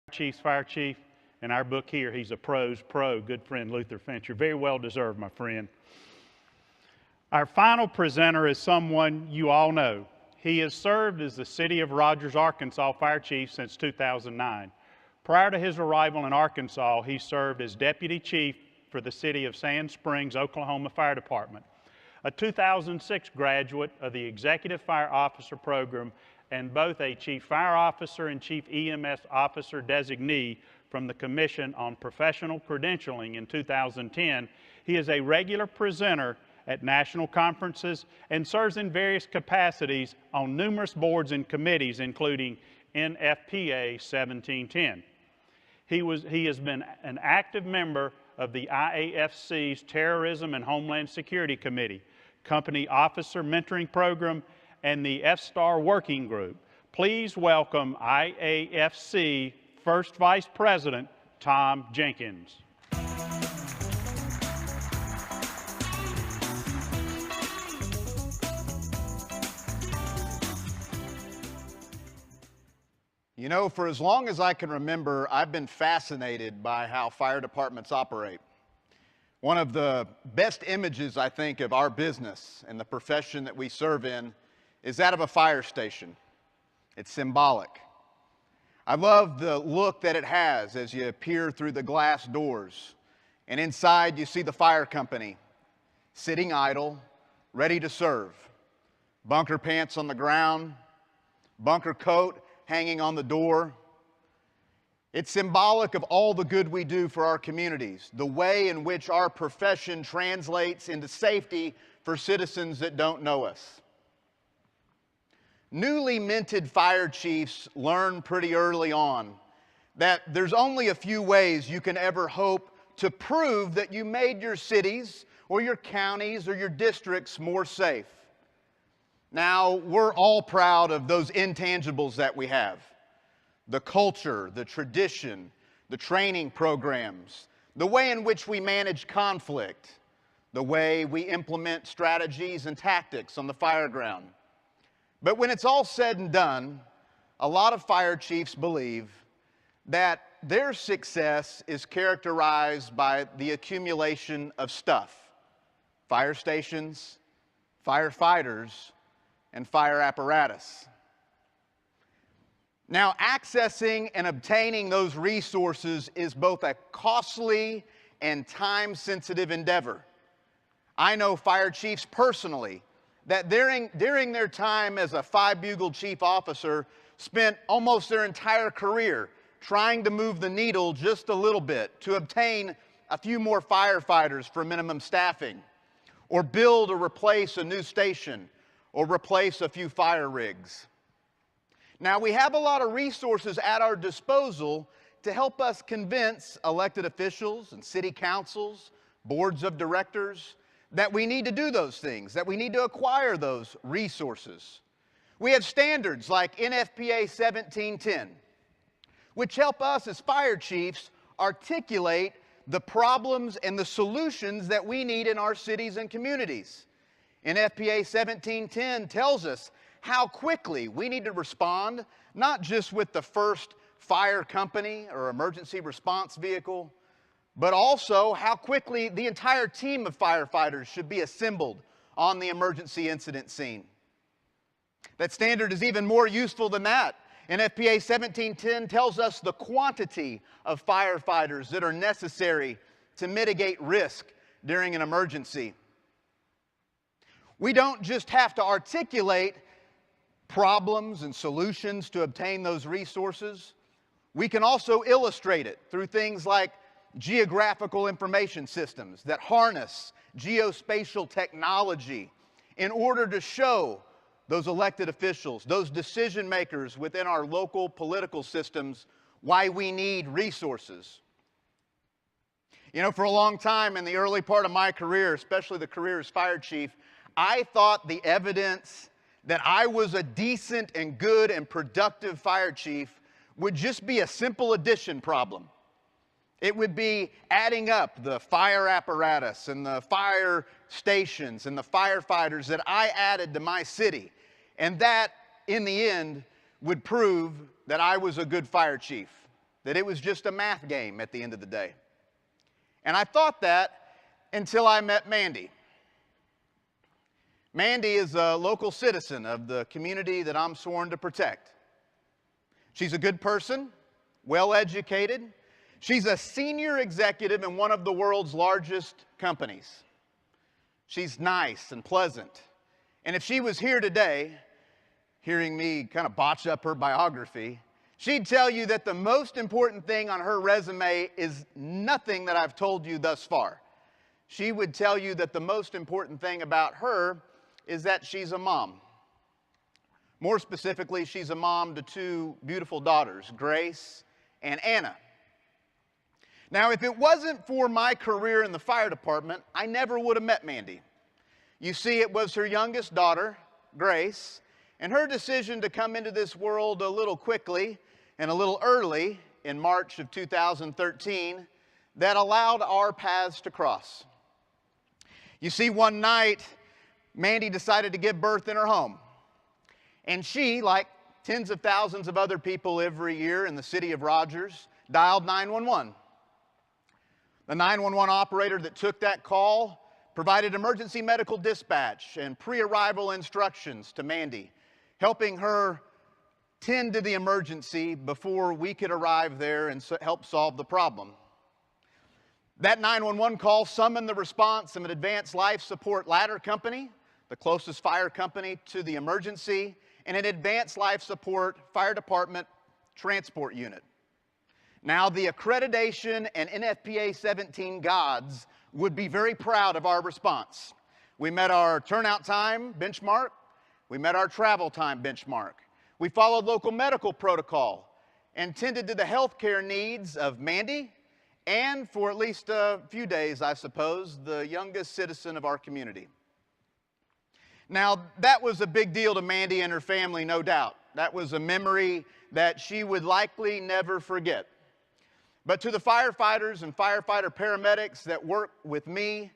Chief's fire chief. In our book here, he's a pro's pro, good friend Luther Fincher. Very well deserved, my friend. Our final presenter is someone you all know. He has served as the City of Rogers, Arkansas Fire Chief since 2009. Prior to his arrival in Arkansas, he served as Deputy Chief for the City of Sand Springs, Oklahoma Fire Department. A 2006 graduate of the Executive Fire Officer Program and both a Chief Fire Officer and Chief EMS Officer designee from the Commission on Professional Credentialing in 2010, he is a regular presenter at national conferences and serves in various capacities on numerous boards and committees, including NFPA 1710. He has been an active member of the IAFC's Terrorism and Homeland Security Committee, Company Officer Mentoring Program, and the F-STAR Working Group. Please welcome IAFC First Vice President, Tom Jenkins. You know, for as long as I can remember, I've been fascinated by how fire departments operate. One of the best images, I think, of our business and the profession that we serve in is that of a fire station. It's symbolic. I love the look that it has as you peer through the glass doors. And inside you see the fire company sitting idle, ready to serve. Bunker pants on the ground, bunker coat hanging on the door. It's symbolic of all the good we do for our communities, the way in which our profession translates into safety for citizens that don't know us. Newly minted fire chiefs learn pretty early on that there's only a few ways you can ever hope to prove that you made your cities or your counties or your districts more safe. Now, we're all proud of those intangibles that we have. The culture, the tradition, the training programs, the way in which we manage conflict, the way we implement strategies and tactics on the fire ground. But when it's all said and done, a lot of fire chiefs believe that their success is characterized by the accumulation of stuff: fire stations, firefighters, and fire apparatus. Now, accessing and obtaining those resources is both a costly and time-sensitive endeavor. I know fire chiefs personally that during their time as a 5 Bugle chief officer spent almost their entire career trying to move the needle just a little bit to obtain a few more firefighters for minimum staffing, or build or replace a new station, or replace a few fire rigs. Now, we have a lot of resources at our disposal to help us convince elected officials and city councils, boards of directors, that we need to do those things, that we need to acquire those resources. We have standards like NFPA 1710, which help us as fire chiefs articulate the problems and the solutions that we need in our cities and communities. NFPA 1710 tells us how quickly we need to respond, not just with the first fire company or emergency response vehicle, but also how quickly the entire team of firefighters should be assembled on the emergency incident scene. That standard is even more useful than that. NFPA 1710 tells us the quantity of firefighters that are necessary to mitigate risk during an emergency. We don't just have to articulate problems and solutions to obtain those resources. We can also illustrate it through things like geographical information systems that harness geospatial technology in order to show those elected officials, those decision makers within our local political systems, why we need resources. You know, for a long time in the early part of my career, especially the career as fire chief, I thought the evidence that I was a decent and good and productive fire chief would just be a simple addition problem. It would be adding up the fire apparatus and the fire stations and the firefighters that I added to my city, and that, in the end, would prove that I was a good fire chief. that it was just a math game at the end of the day. And I thought that until I met Mandy. Mandy is a local citizen of the community that I'm sworn to protect. She's a good person, well-educated. She's a senior executive in one of the world's largest companies. She's nice and pleasant. And if she was here today, hearing me kind of botch up her biography, she'd tell you that the most important thing on her resume is nothing that I've told you thus far. She would tell you that the most important thing about her is that she's a mom. More specifically, she's a mom to two beautiful daughters, Grace and Anna. Now, if it wasn't for my career in the fire department, I never would have met Mandy. You see, it was her youngest daughter, Grace, and her decision to come into this world a little quickly and a little early in March of 2013 that allowed our paths to cross. You see, one night, Mandy decided to give birth in her home. And she, like tens of thousands of other people every year in the city of Rogers, dialed 911. The 911 operator that took that call provided emergency medical dispatch and pre-arrival instructions to Mandy, helping her tend to the emergency before we could arrive there and help solve the problem. That 911 call summoned the response of an advanced life support ladder company, the closest fire company to the emergency, and an advanced life support fire department transport unit. Now, the accreditation and NFPA 17 gods would be very proud of our response. We met our turnout time benchmark. We met our travel time benchmark. We followed local medical protocol and tended to the healthcare needs of Mandy and, for at least a few days, I suppose, the youngest citizen of our community. Now, that was a big deal to Mandy and her family, no doubt. That was a memory that she would likely never forget. But to the firefighters and firefighter paramedics that work with me,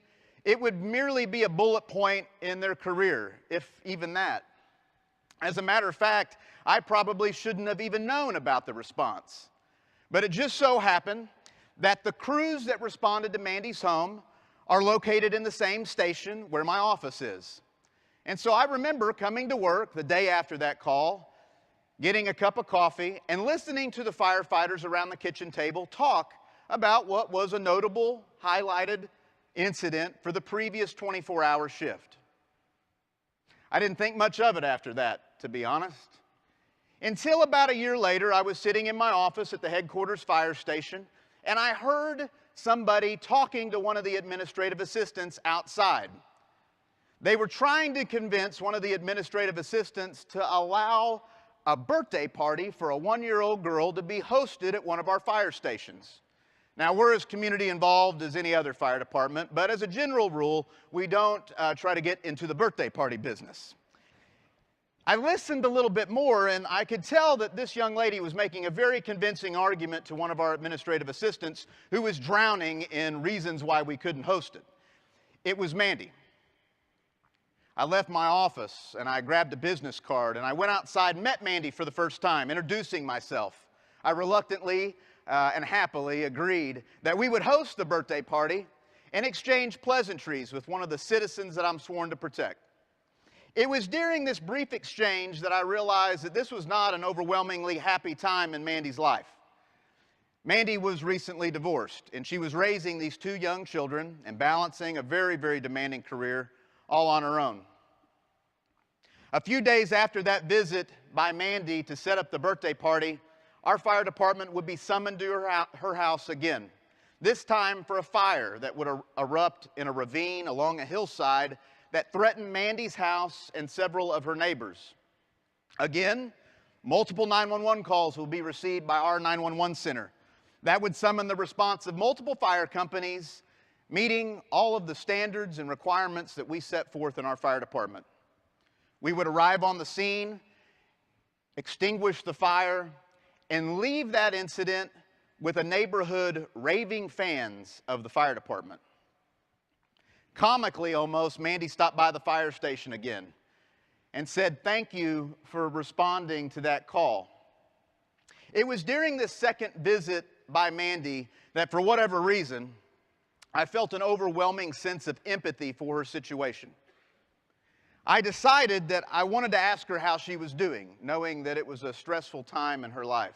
it would merely be a bullet point in their career, if even that. As a matter of fact, I probably shouldn't have even known about the response. But it just so happened that the crews that responded to Mandy's home are located in the same station where my office is. And so I remember coming to work the day after that call, getting a cup of coffee, and listening to the firefighters around the kitchen table talk about what was a notable, highlighted incident for the previous 24-hour shift. I didn't think much of it after that, to be honest. Until about a year later, I was sitting in my office at the headquarters fire station, and I heard somebody talking to one of the administrative assistants outside. They were trying to convince one of the administrative assistants to allow a birthday party for a one-year-old girl to be hosted at one of our fire stations. Now, we're as community involved as any other fire department, but as a general rule, we don't try to get into the birthday party business. I listened a little bit more, and I could tell that this young lady was making a very convincing argument to one of our administrative assistants who was drowning in reasons why we couldn't host it. It was Mandy. I left my office and I grabbed a business card and I went outside and met Mandy for the first time, introducing myself. I reluctantly and happily agreed that we would host the birthday party and exchange pleasantries with one of the citizens that I'm sworn to protect. It was during this brief exchange that I realized that this was not an overwhelmingly happy time in Mandy's life. Mandy was recently divorced, and she was raising these two young children and balancing a very, very demanding career all on her own. A few days after that visit by Mandy to set up the birthday party, our fire department would be summoned to her house again, this time for a fire that would erupt in a ravine along a hillside that threatened Mandy's house and several of her neighbors. Again, multiple 911 calls will be received by our 911 center. That would summon the response of multiple fire companies, meeting all of the standards and requirements that we set forth in our fire department. We would arrive on the scene, extinguish the fire, and leave that incident with a neighborhood raving fans of the fire department. Comically almost, Mandy stopped by the fire station again and said, "Thank you for responding to that call." It was during this second visit by Mandy that, for whatever reason, I felt an overwhelming sense of empathy for her situation. I decided that I wanted to ask her how she was doing, knowing that it was a stressful time in her life.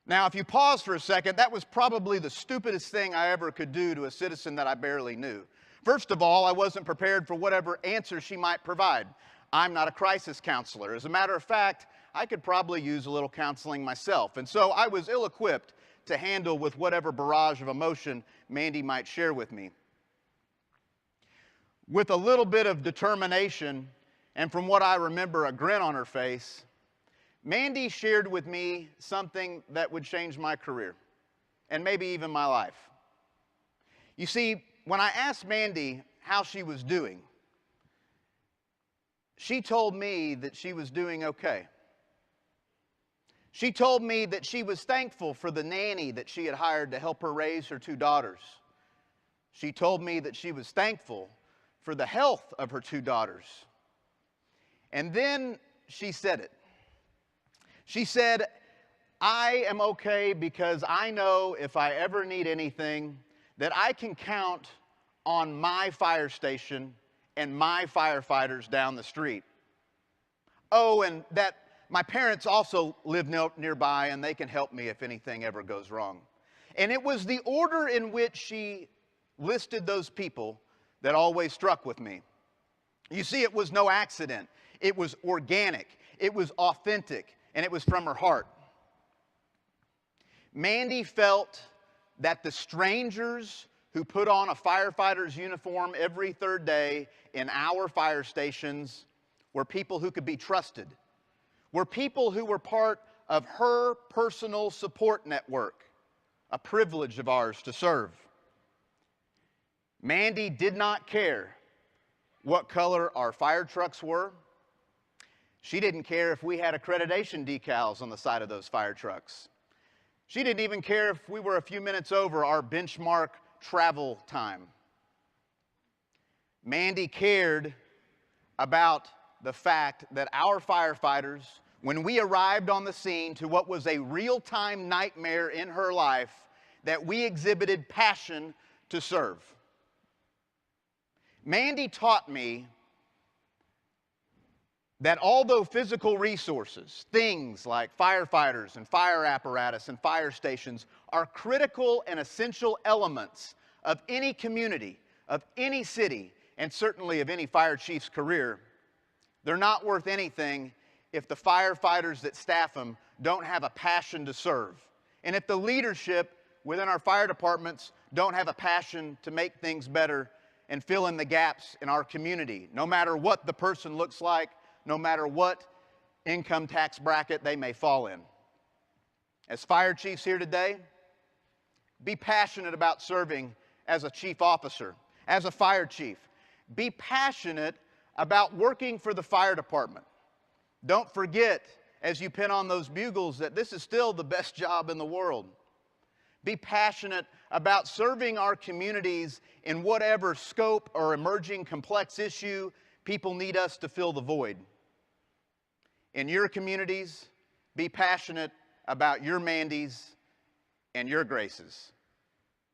Now, if you pause for a second, that was probably the stupidest thing I ever could do to a citizen that I barely knew. First of all, I wasn't prepared for whatever answer she might provide. I'm not a crisis counselor. As a matter of fact, I could probably use a little counseling myself. And so I was ill-equipped to handle with whatever barrage of emotion Mandy might share with me. With a little bit of determination, and from what I remember, a grin on her face, Mandy shared with me something that would change my career, and maybe even my life. You see, when I asked Mandy how she was doing, she told me that she was doing okay. She told me that she was thankful for the nanny that she had hired to help her raise her two daughters. She told me that she was thankful for the health of her two daughters. And then she said it. She said, I am okay because I know if I ever need anything that I can count on my fire station and my firefighters down the street. Oh, and that my parents also live nearby and they can help me if anything ever goes wrong. And it was the order in which she listed those people that always struck with me. You see, it was no accident. It was organic. It was authentic. And it was from her heart. Mandy felt that the strangers who put on a firefighter's uniform every third day in our fire stations were people who could be trusted, were people who were part of her personal support network, a privilege of ours to serve. Mandy did not care what color our fire trucks were. She didn't care if we had accreditation decals on the side of those fire trucks. She didn't even care if we were a few minutes over our benchmark travel time. Mandy cared about the fact that our firefighters, when we arrived on the scene to what was a real-time nightmare in her life, that we exhibited passion to serve. Mandy taught me that although physical resources, things like firefighters and fire apparatus and fire stations, are critical and essential elements of any community, of any city, and certainly of any fire chief's career, they're not worth anything if the firefighters that staff them don't have a passion to serve. And if the leadership within our fire departments don't have a passion to make things better and fill in the gaps in our community, no matter what the person looks like, no matter what income tax bracket they may fall in. As fire chiefs here today, be passionate about serving as a chief officer, as a fire chief. Be passionate about working for the fire department. Don't forget, as you pin on those bugles, that this is still the best job in the world. Be passionate about serving our communities in whatever scope or emerging complex issue people need us to fill the void. In your communities, be passionate about your Mandys and your Graces.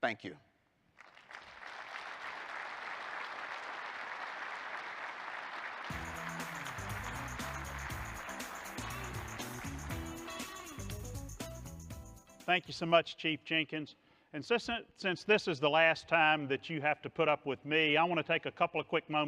Thank you. Thank you so much, Chief Jenkins. And since this is the last time that you have to put up with me, I want to take a couple of quick moments